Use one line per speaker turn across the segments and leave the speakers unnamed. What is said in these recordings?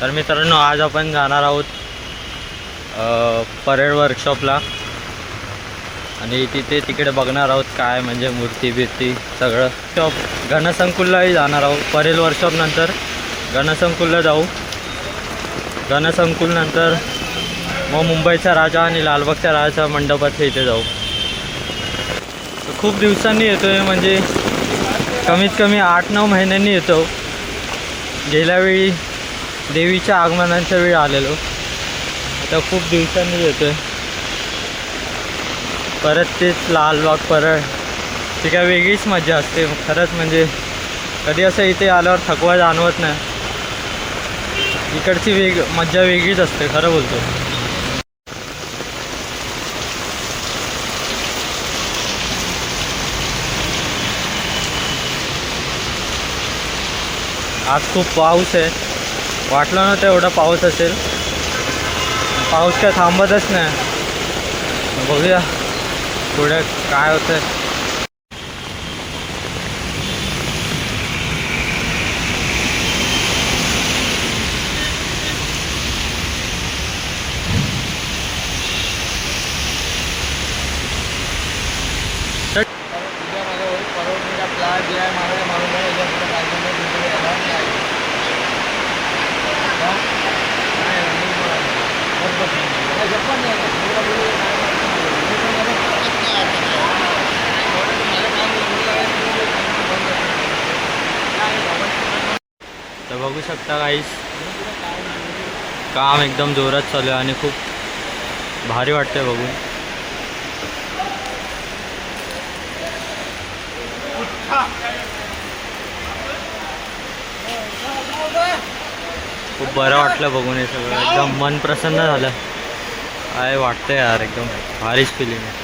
तर मित्रांनो आज आपण जाणार आहोत परेड वर्कशॉपला आणि तिकडे बघणार आहोत काय म्हणजे मूर्ती बिर्ती सगळं. शॉप गणसंकुललाही जाणार आहोत. परेड वर्कशॉप नंतर गणसंकुलला जाऊ. गणसंकुल नंतर मग मुंबईचा राजा आणि लालबागच्या राजाच्या मंडपाच्या इथे जाऊ. खूप दिवसांनी येतो आहे, म्हणजे कमीत कमी 8-9 महिन्यांनी येतो. गेल्या वेळी देवीच्या आगमनाच्या वेळी आलेलो, आता खूप दिवसांनी येतो आहे. परत तेच लालबाग परळ, ती काय वेगळीच मजा असते खरंच. म्हणजे कधी असं इथे आल्यावर थकवा जाणवत नाही. इकडची मजा वेगळीच असते खरं बोलतो. आज खूप पाऊस आहे. वाटलं नव्हतं एवढा पाऊस असेल. पाऊस काय थांबतच नाही. बघूया पुढे काय होतं. तर बघू शकता गाईस, काम एकदम जोरात चालू आहे आणि खूप भारी वाटतंय बघून. खूप बरं वाटलं बघून हे सगळं. एकदम मन प्रसन्न झालं. काय वाटतंय यार, एकदम भारीच फिलिंग आहे.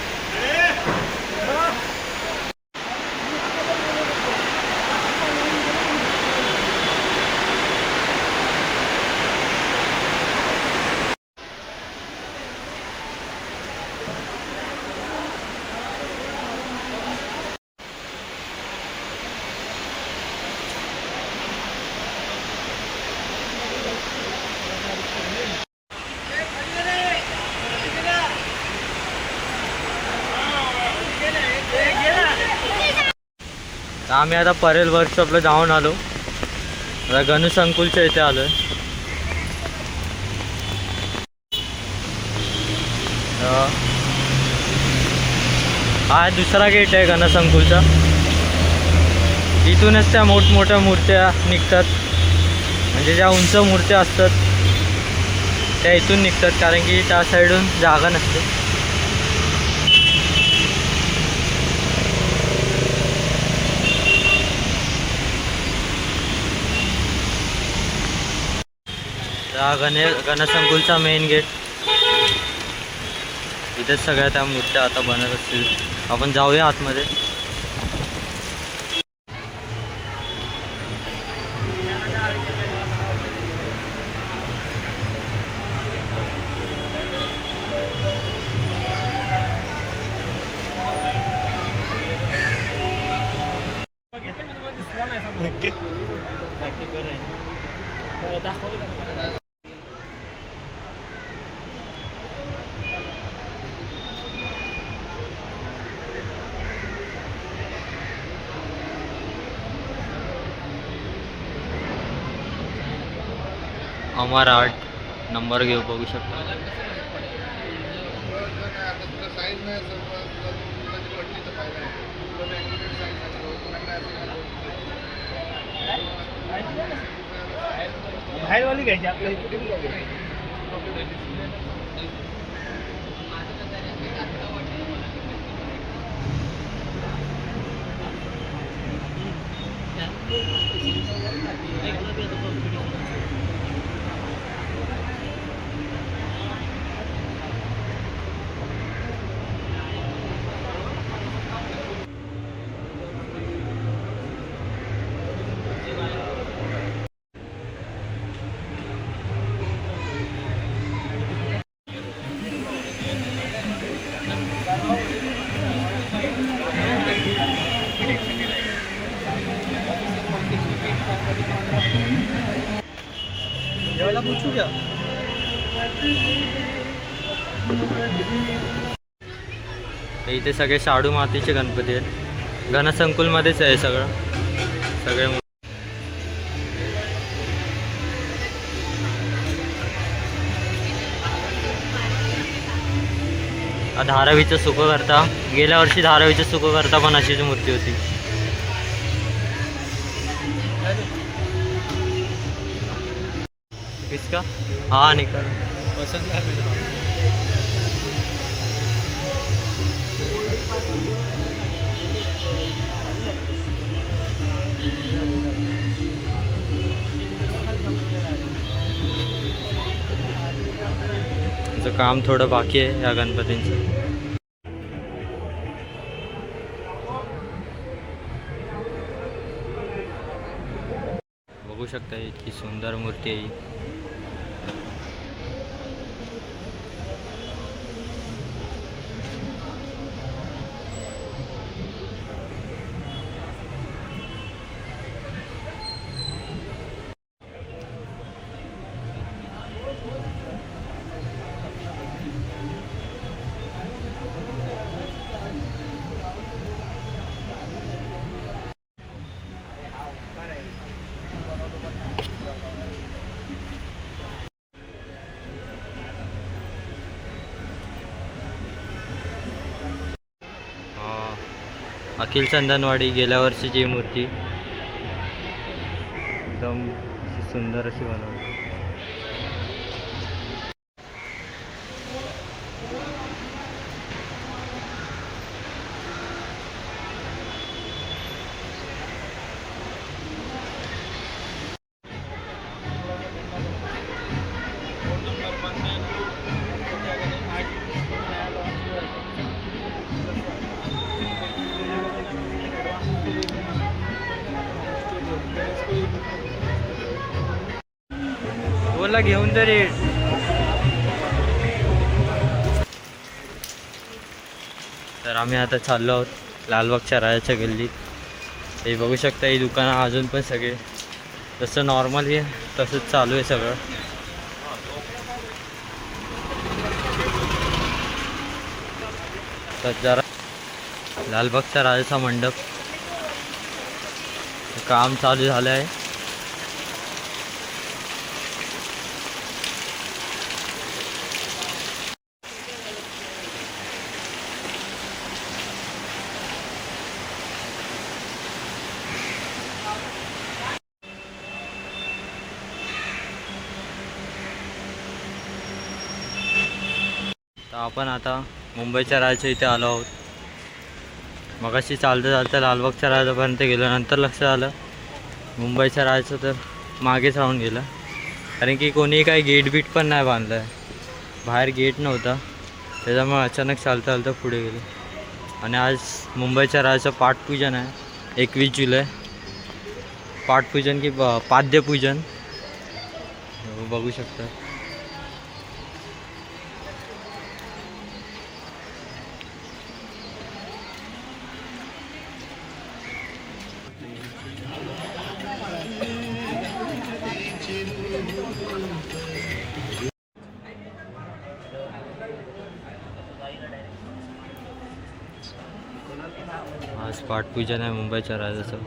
आम्ही आता परेल वर्कशॉपला जाऊन आलो. आता गणसंकुलच्या इथे आलो आहे. हा दुसरा गेट आहे गणसंकुलचा. इथूनच त्या मोठमोठ्या मूर्त्या निघतात, म्हणजे ज्या उंच मूर्त्या असतात त्या इथून निघतात, कारण की त्या साईडून जागा नसते. गणसंकुलचा मेन गेट इथेच सगळ्या त्या मूर्त्या आता बनत असतील. आपण जाऊया आतमध्ये. अमर आर्ट नंबर घेऊ, बघू शकता.
बाहेरवाली घ्यायची आपल्या.
इथे सगळे शाडू मातीचे गणपती आहेत. घनसंकुलमध्येच आहे सगळं. सगळे धारावीचं सुख करता. गेल्या वर्षी धारावीचं सुख करता पण अशीच मूर्ती होती. किसका हा निकल पसंद काम थोडं बाकी आहे या गणपतींचं. बघू शकता इतकी सुंदर मूर्ती आहे. अखिल चंदनवाडी गेल्या वर्षीची मूर्ती एकदम सुंदर अशी बनवली. बोला घेऊन तरी. तर आम्ही आता चाललो आहोत लालबागच्या राजाच्या गल्लीत. हे बघू शकता ही दुकानं अजून पण सगळे जसं नॉर्मली आहे तसंच चालू आहे सगळं. तर जरा लालबागच्या राजाचा मंडप काम चालू झालं आहे. तर आपण आता मुंबईच्या राजाच्या इथे आलो आहोत. मगाशी चालतं चालतं लालबागच्या राजापर्यंत गेलो. नंतर लक्षात आलं मुंबईच्या राजाचं तर मागेच राहून गेलं. कारण की कोणी काही गेट बीट पण नाही बांधलं आहे. बाहेर गेट नव्हता त्याच्यामुळे अचानक चालतं चालतं पुढे गेलो. आणि आज मुंबईच्या राजाचं पाठपूजन आहे 21 जुलै. पाठपूजन की पाद्यपूजन बघू शकता. आज पाठपूजन आहे मुंबईच्या राजाचं.